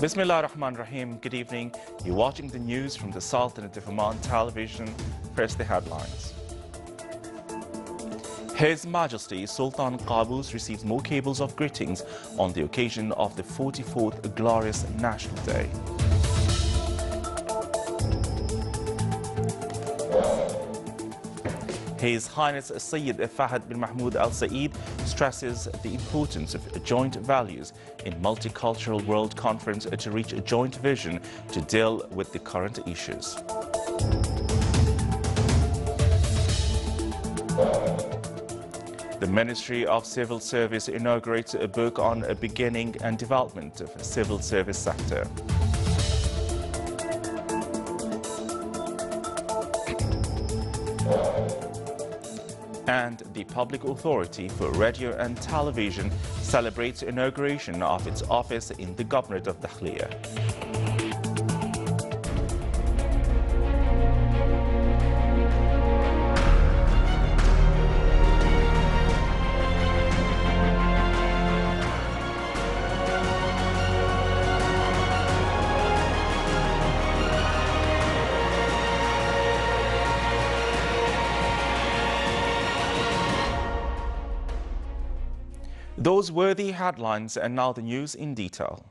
Bismillah ar-Rahman ar-Rahim. Good evening. You're watching the news from the Sultanate of Oman television. First, the headlines. His Majesty Sultan Qaboos receives more cables of greetings on the occasion of the 44th Glorious National Day. His Highness Sayyid Fahad bin Mahmoud Al Saeed stresses the importance of joint values in multicultural world conference to reach a joint vision to deal with the current issues. The Ministry of Civil Service inaugurates a book on a beginning and development of the civil service sector. And the Public Authority for Radio and Television celebrates inauguration of its office in the Governorate of Dakhliya. Those were the headlines, and now the news in detail.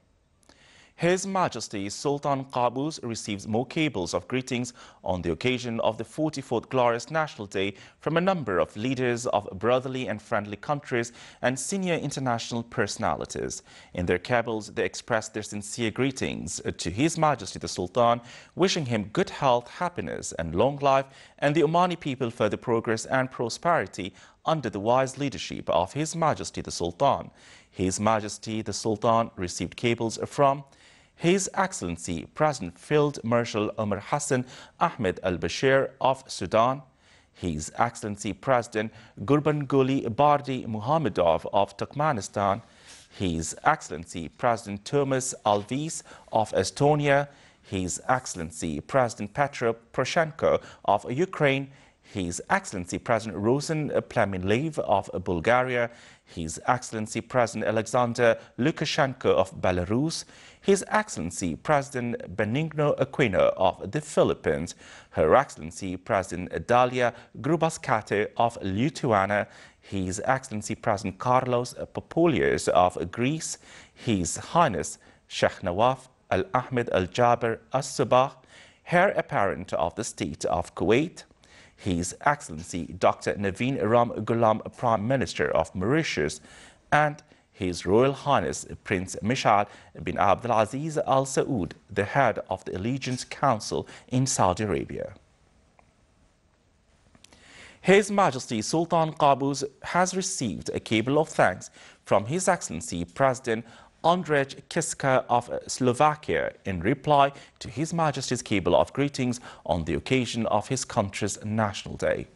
His Majesty Sultan Qaboos receives more cables of greetings on the occasion of the 44th Glorious National Day from a number of leaders of brotherly and friendly countries and senior international personalities. In their cables, they express their sincere greetings to His Majesty the Sultan, wishing him good health, happiness and long life, and the Omani people further progress and prosperity under the wise leadership of His Majesty the Sultan. His Majesty the Sultan received cables from His Excellency President Field Marshal Omar Hassan Ahmed al-Bashir of Sudan, His Excellency President Gurbanguly Bardi Muhammadov of Turkmenistan, His Excellency President Thomas Alvis of Estonia, His Excellency President Petro Poroshenko of Ukraine, His Excellency President Rosen Plemilev of Bulgaria, His Excellency President Alexander Lukashenko of Belarus, His Excellency President Benigno Aquino of the Philippines, Her Excellency President Dalia Grubauskaite of Lithuania, His Excellency President Carlos Papoulias of Greece, His Highness Sheikh Nawaf Al-Ahmed Al-Jaber As-Sabah, Heir Apparent of the State of Kuwait, His Excellency Dr. Naveen Ram Ghulam, Prime Minister of Mauritius, and His Royal Highness Prince Mishal bin Abdulaziz Al Saud, the head of the Allegiance Council in Saudi Arabia. His Majesty Sultan Qaboos has received a cable of thanks from His Excellency President Andrzej Kiska of Slovakia in reply to His Majesty's cable of greetings on the occasion of his country's National Day.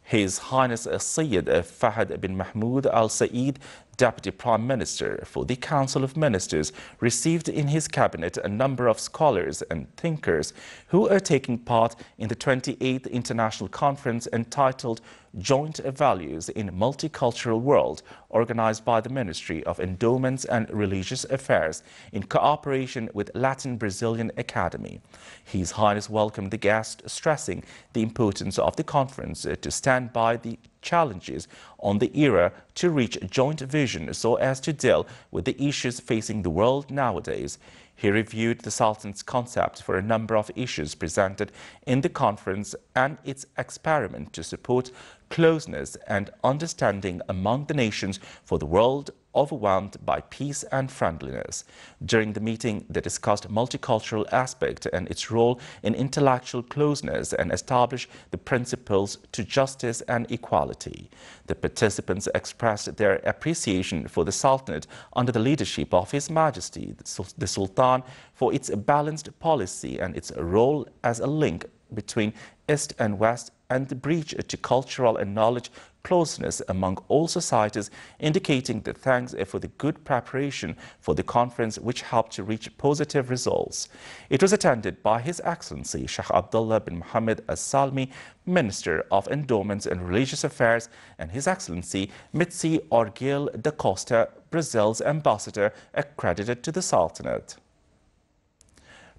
His Highness Sayyid Fahad bin Mahmoud Al Saeed, Deputy Prime Minister for the Council of Ministers, received in his cabinet a number of scholars and thinkers who are taking part in the 28th International Conference entitled Joint Values in Multicultural World, organized by the Ministry of Endowments and Religious Affairs in cooperation with Latin Brazilian Academy. His Highness welcomed the guests, stressing the importance of the conference to stand by the challenges on the era to reach a joint vision so as to deal with the issues facing the world nowadays. He reviewed the Sultan's concept for a number of issues presented in the conference and its experiment to support closeness and understanding among the nations for the world overwhelmed by peace and friendliness. During the meeting, they discussed multicultural aspect and its role in intellectual closeness and established the principles to justice and equality. The participants expressed their appreciation for the Sultanate under the leadership of His Majesty the Sultan for its balanced policy and its role as a link between East and West and the bridge to cultural and knowledge closeness among all societies, indicating the thanks for the good preparation for the conference, which helped to reach positive results. It was attended by His Excellency Sheikh Abdullah bin Mohammed Al-Salmi, Minister of Endowments and Religious Affairs, and His Excellency Mitzi Orgil da Costa, Brazil's ambassador accredited to the Sultanate.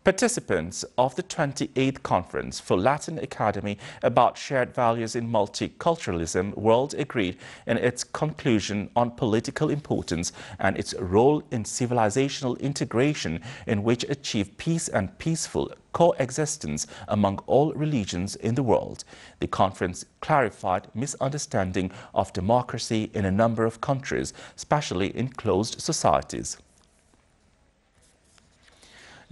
Participants of the 28th Conference for Latin Academy about Shared Values in Multiculturalism World agreed in its conclusion on political importance and its role in civilizational integration, in which achieve peace and peaceful coexistence among all religions in the world. The conference clarified misunderstanding of democracy in a number of countries, especially in closed societies.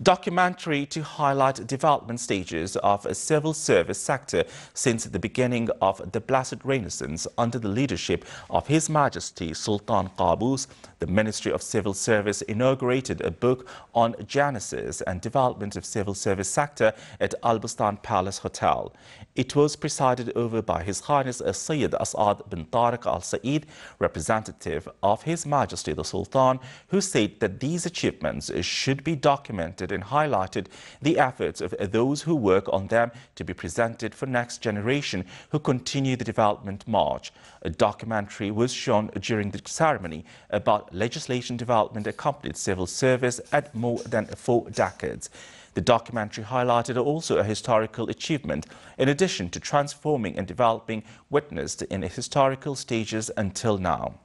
Documentary to highlight development stages of a civil service sector since the beginning of the Blessed Renaissance under the leadership of His Majesty Sultan Qaboos. The Ministry of Civil Service inaugurated a book on genesis and development of civil service sector at Al Bustan Palace Hotel. It was presided over by His Highness Sayyid As'ad bin Tariq Al Saeed, representative of His Majesty the Sultan, who said that these achievements should be documented and highlighted the efforts of those who work on them to be presented for next generation who continue the development march. A documentary was shown during the ceremony about legislation development accompanied civil service at more than 4 decades. The documentary highlighted also a historical achievement, in addition to transforming and developing witnessed in historical stages until now.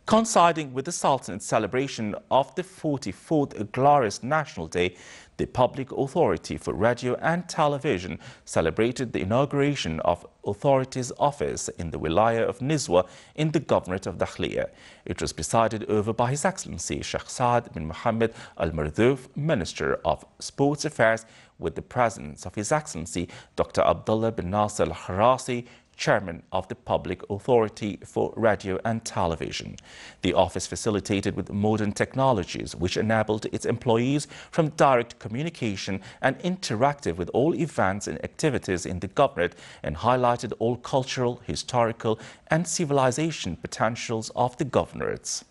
Coinciding with the Sultanate's celebration of the 44th Glorious National Day, the Public Authority for Radio and Television celebrated the inauguration of Authority's office in the Wilaya of Nizwa in the Governorate of Dakhliya. It was presided over by His Excellency Sheikh Saad bin Mohammed Al-Mardouf, Minister of Sports Affairs, with the presence of His Excellency Dr. Abdullah bin Nasser Al-Harasi, Chairman of the Public Authority for Radio and Television. The office facilitated with modern technologies which enabled its employees from direct communication and interactive with all events and activities in the governorate, and highlighted all cultural, historical and civilization potentials of the governorates.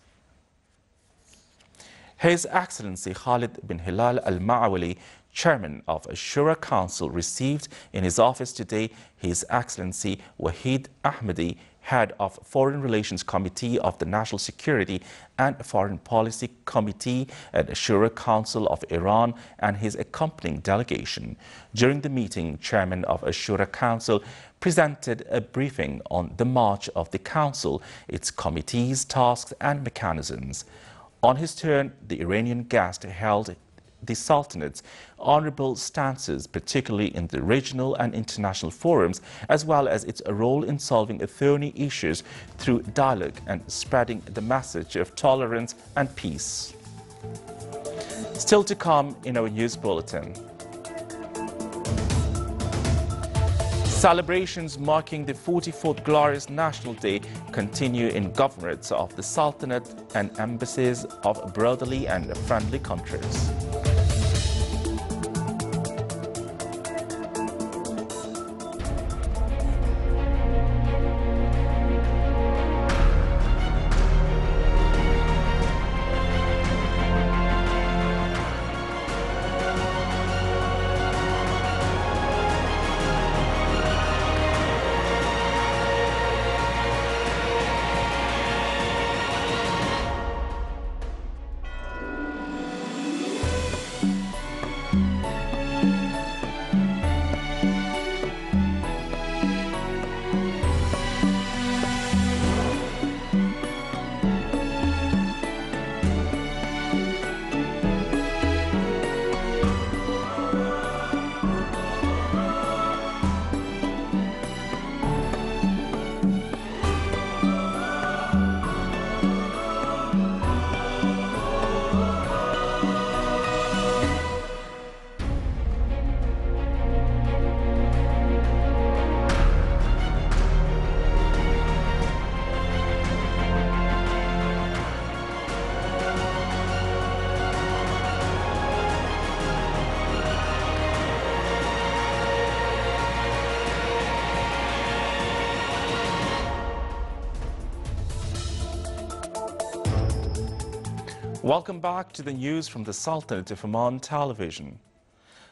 His Excellency Khalid bin Hilal Al-Ma'awali, Chairman of Shura Council, received in his office today His Excellency Wahid Ahmadi, Head of Foreign Relations Committee of the National Security and Foreign Policy Committee at the Shura Council of Iran, and his accompanying delegation. During the meeting, Chairman of Shura Council presented a briefing on the march of the Council, its committees, tasks and mechanisms. On his turn, the Iranian guest held the Sultanate's honorable stances, particularly in the regional and international forums, as well as its role in solving thorny issues through dialogue and spreading the message of tolerance and peace. Still to come in our news bulletin. Celebrations marking the 44th Glorious National Day continue in governorates of the Sultanate and embassies of brotherly and friendly countries. Welcome back to the news from the Sultanate of Oman Television.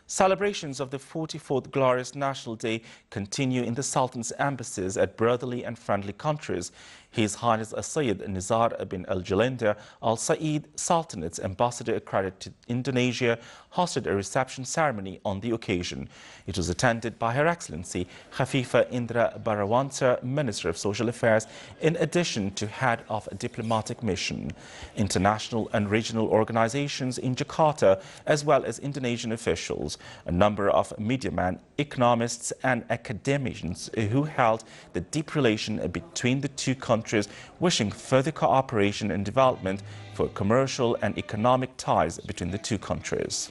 Celebrations of the 44th Glorious National Day continue in the Sultan's embassies at brotherly and friendly countries. His Highness Sayyid Nizar bin Al-Jalenda Al Saeed, Sultanate's ambassador accredited to Indonesia, hosted a reception ceremony on the occasion. It was attended by Her Excellency Khafifa Indra Barawansa, Minister of Social Affairs, in addition to head of a diplomatic mission. International and regional organizations in Jakarta, as well as Indonesian officials, a number of mediamen, economists and academicians who held the deep relation between the two countries, wishing further cooperation and development for commercial and economic ties between the two countries.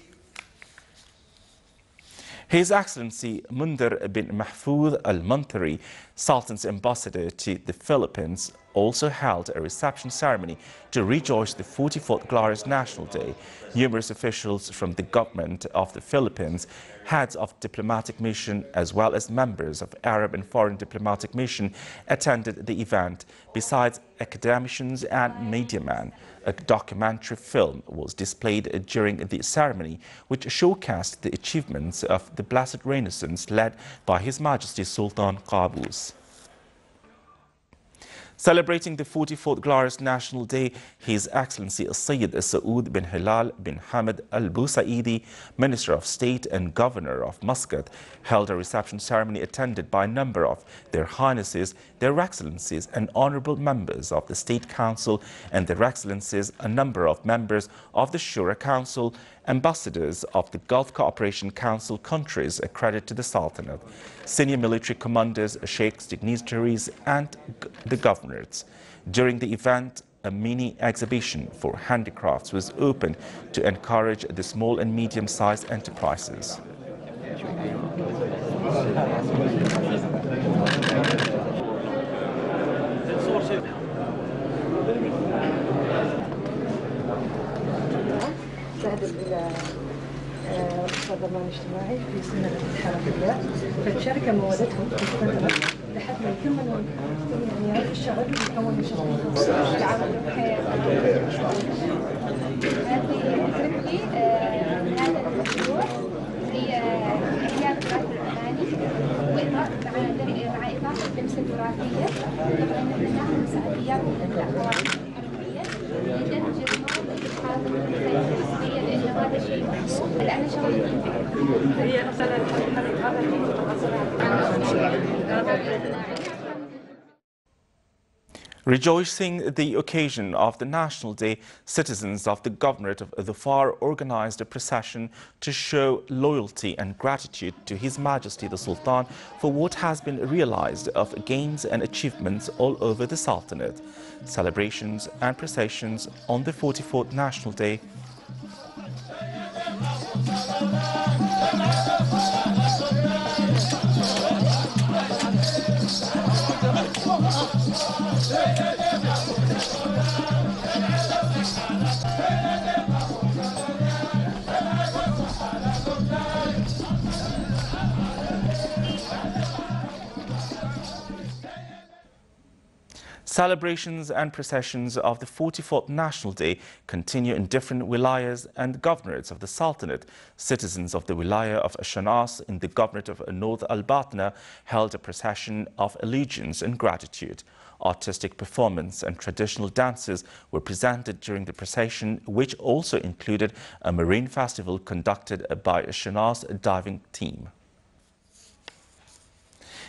His Excellency Mundir bin Mahfoud Al-Mantari, Sultan's ambassador to the Philippines, also held a reception ceremony to rejoice the 44th Glorious National Day. Numerous officials from the government of the Philippines, heads of diplomatic mission, as well as members of Arab and foreign diplomatic mission attended the event. Besides academicians and mediamen, a documentary film was displayed during the ceremony, which showcased the achievements of the Blessed Renaissance led by His Majesty Sultan Qaboos. Celebrating the 44th Glorious National Day, His Excellency Sayyid Saud bin Hilal bin Hamad Al-Busaidi, Minister of State and Governor of Muscat, held a reception ceremony attended by a number of Their Highnesses, Their Excellencies and honorable members of the State Council and Their Excellencies, a number of members of the Shura Council, ambassadors of the Gulf Cooperation Council countries accredited to the Sultanate, senior military commanders, sheikhs, dignitaries and the governorates. During the event, a mini exhibition for handicrafts was opened to encourage the small and medium-sized enterprises. ضمان اجتماعي في سنة الحركية، فالشركة مولتهم لحد ما يكملوا يعني الشغل ويكون شغل العمل. هذه هذا المشروع هي إحياء التراث العماني مع إضافة اللمسة التراثية. طبعا نحن نعمل مساعديات من الأخوات الحركية لدمج المواد الحاضرة لأن هذا شيء الآن شغل هي مثلا Rejoicing the occasion of the National Day, citizens of the Governorate of Dhofar organized a procession to show loyalty and gratitude to His Majesty the Sultan for what has been realized of gains and achievements all over the Sultanate. Celebrations and processions on the 44th National Day . Celebrations and processions of the 44th National Day continue in different wilayas and governorates of the Sultanate. Citizens of the wilaya of Shanas in the governorate of North Al-Batna held a procession of allegiance and gratitude. Artistic performance and traditional dances were presented during the procession, which also included a marine festival conducted by a Shanas diving team.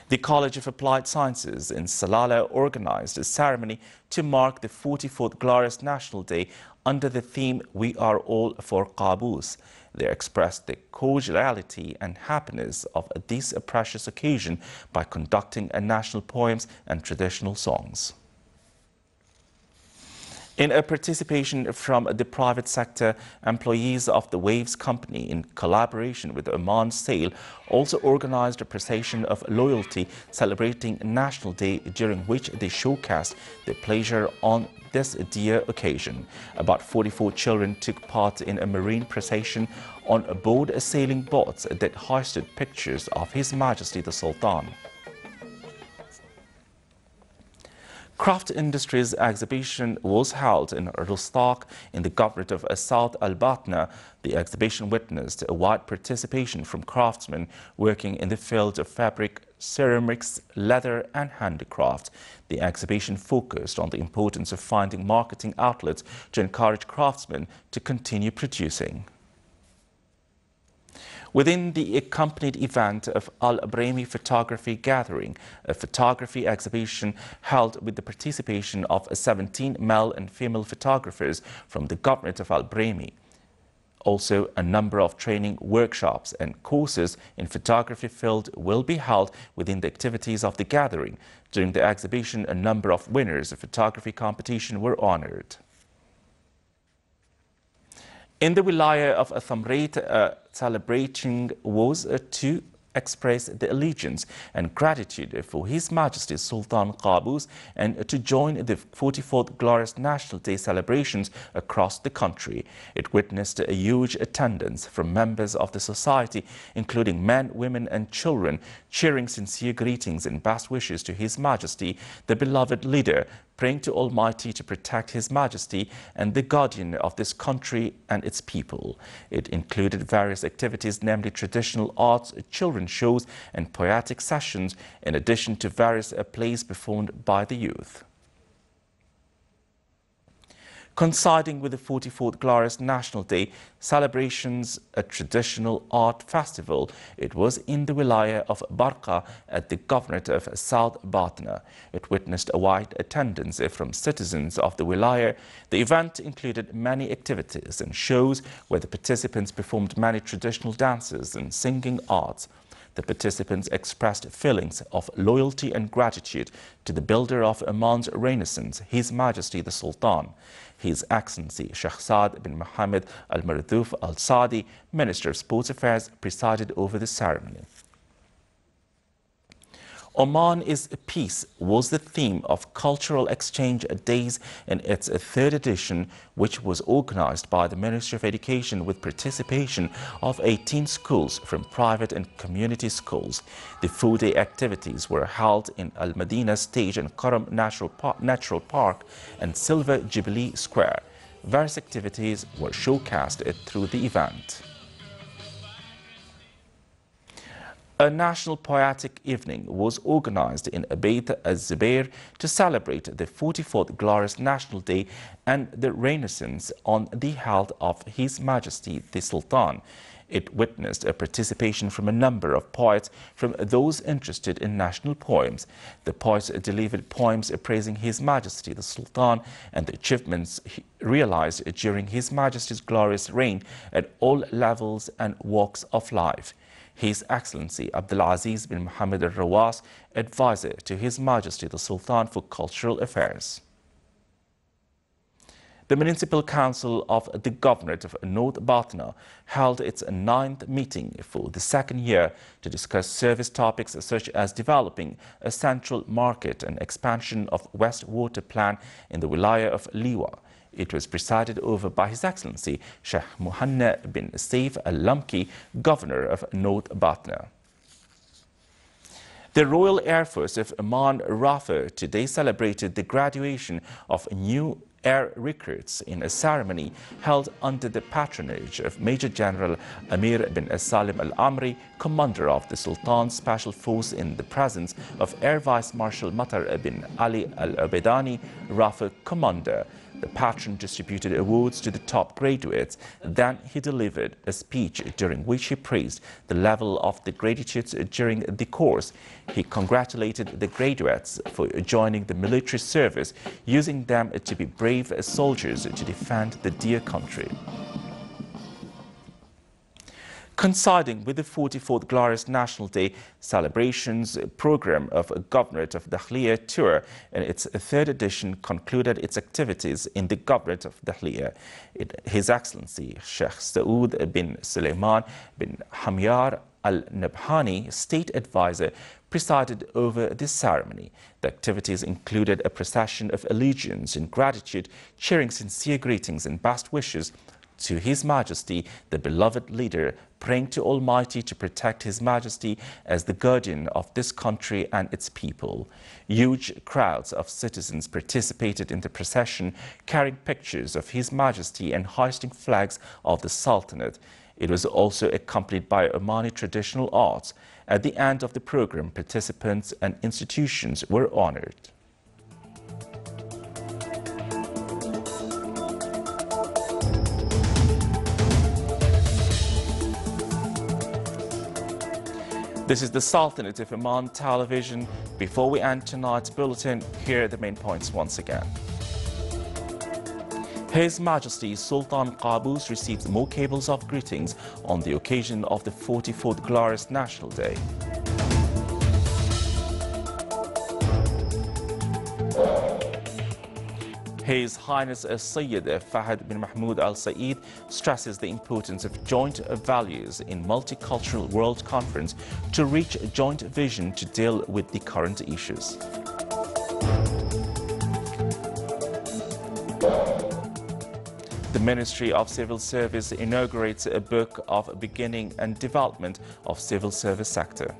The College of Applied Sciences in Salalah organized a ceremony to mark the 44th Glorious National Day under the theme "We Are All for Qaboos." They expressed the cordiality and happiness of this precious occasion by conducting national poems and traditional songs. In a participation from the private sector, employees of the Waves Company, in collaboration with Oman Sail, also organized a procession of loyalty celebrating National Day, during which they showcased their pleasure on this dear occasion. About 44 children took part in a marine procession on board sailing boats that hoisted pictures of His Majesty the Sultan. Craft Industries exhibition was held in Rostaq in the governorate of South Al-Batna. The exhibition witnessed a wide participation from craftsmen working in the field of fabric, ceramics, leather and handicraft. The exhibition focused on the importance of finding marketing outlets to encourage craftsmen to continue producing. Within the accompanied event of Al-Brahmi Photography Gathering, a photography exhibition held with the participation of 17 male and female photographers from the governorate of Al-Brahmi. Also, a number of training workshops and courses in photography field will be held within the activities of the gathering. During the exhibition, a number of winners of photography competition were honored. In the wilaya of Thamrit, celebrating was to express the allegiance and gratitude for His Majesty Sultan Qaboos and to join the 44th Glorious National Day celebrations across the country. It witnessed a huge attendance from members of the society, including men, women and children, cheering sincere greetings and best wishes to His Majesty, the beloved leader, praying to Almighty to protect His Majesty and the guardian of this country and its people. It included various activities, namely traditional arts, children's shows and poetic sessions, in addition to various plays performed by the youth. Coinciding with the 44th Glorious National Day celebrations, a traditional art festival, it was in the wilaya of Barqa at the governorate of South Batna. It witnessed a wide attendance from citizens of the wilaya. The event included many activities and shows where the participants performed many traditional dances and singing arts. The participants expressed feelings of loyalty and gratitude to the builder of Oman's Renaissance, His Majesty the Sultan. His Excellency Sheikh Saad bin Mohammed Al Mardouf Al Saadi, Minister of Sports Affairs, presided over the ceremony. Oman is Peace was the theme of Cultural Exchange Days in its third edition, which was organized by the Ministry of Education with participation of 18 schools from private and community schools. The 4-day activities were held in Al Madina Stage and Karam Natural Park and Silver Jubilee Square. Various activities were showcased through the event. A national poetic evening was organized in Beit Az-Zubair to celebrate the 44th Glorious National Day and the Renaissance on the health of His Majesty the Sultan. It witnessed a participation from a number of poets from those interested in national poems. The poets delivered poems praising His Majesty the Sultan and the achievements realized during His Majesty's glorious reign at all levels and walks of life. His Excellency Abdulaziz bin Mohammed Al Rawas, advisor to His Majesty the Sultan for Cultural Affairs. The Municipal Council of the Governorate of North Batna held its 9th meeting for the second year to discuss service topics such as developing a central market and expansion of wastewater plan in the wilaya of Liwa. It was presided over by His Excellency Sheikh Muhanna bin Saif Al-Lamki, Governor of North Batna. The Royal Air Force of Oman RAFA today celebrated the graduation of new air recruits in a ceremony held under the patronage of Major General Amir bin Salim Al-Amri, Commander of the Sultan's Special Force, in the presence of Air Vice Marshal Matar bin Ali Al-Abedani, RAFA Commander. The patron distributed awards to the top graduates. Then he delivered a speech during which he praised the level of the graduates during the course. He congratulated the graduates for joining the military service, using them to be brave soldiers to defend the dear country. Coinciding with the 44th Glorious National Day celebrations, program of Governorate of Dakhliya tour in its 3rd edition concluded its activities in the Governorate of Dakhliya. His Excellency Sheikh Saud bin Sulaiman bin Hamyar Al-Nabhani, State Advisor, presided over this ceremony. The activities included a procession of allegiance and gratitude, cheering sincere greetings and best wishes to His Majesty, the beloved leader, praying to Almighty to protect His Majesty as the guardian of this country and its people. Huge crowds of citizens participated in the procession, carrying pictures of His Majesty and hoisting flags of the Sultanate. It was also accompanied by Omani traditional arts. At the end of the program, participants and institutions were honored. This is the Sultanate of Oman television. Before we end tonight's bulletin, here are the main points once again. His Majesty Sultan Qaboos receives more cables of greetings on the occasion of the 44th Glorious National Day. His Highness Sayyid Fahad bin Mahmoud Al Saeed stresses the importance of joint values in Multicultural World Conference to reach a joint vision to deal with the current issues. The Ministry of Civil Service inaugurates a book of beginning and development of civil service sector.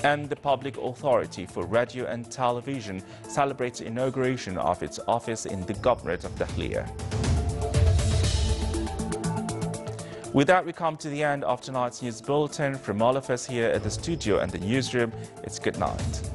And the Public Authority for Radio and Television celebrates the inauguration of its office in the Governorate of Dakhliya. With that, we come to the end of tonight's news bulletin. From all of us here at the studio and the newsroom, it's good night.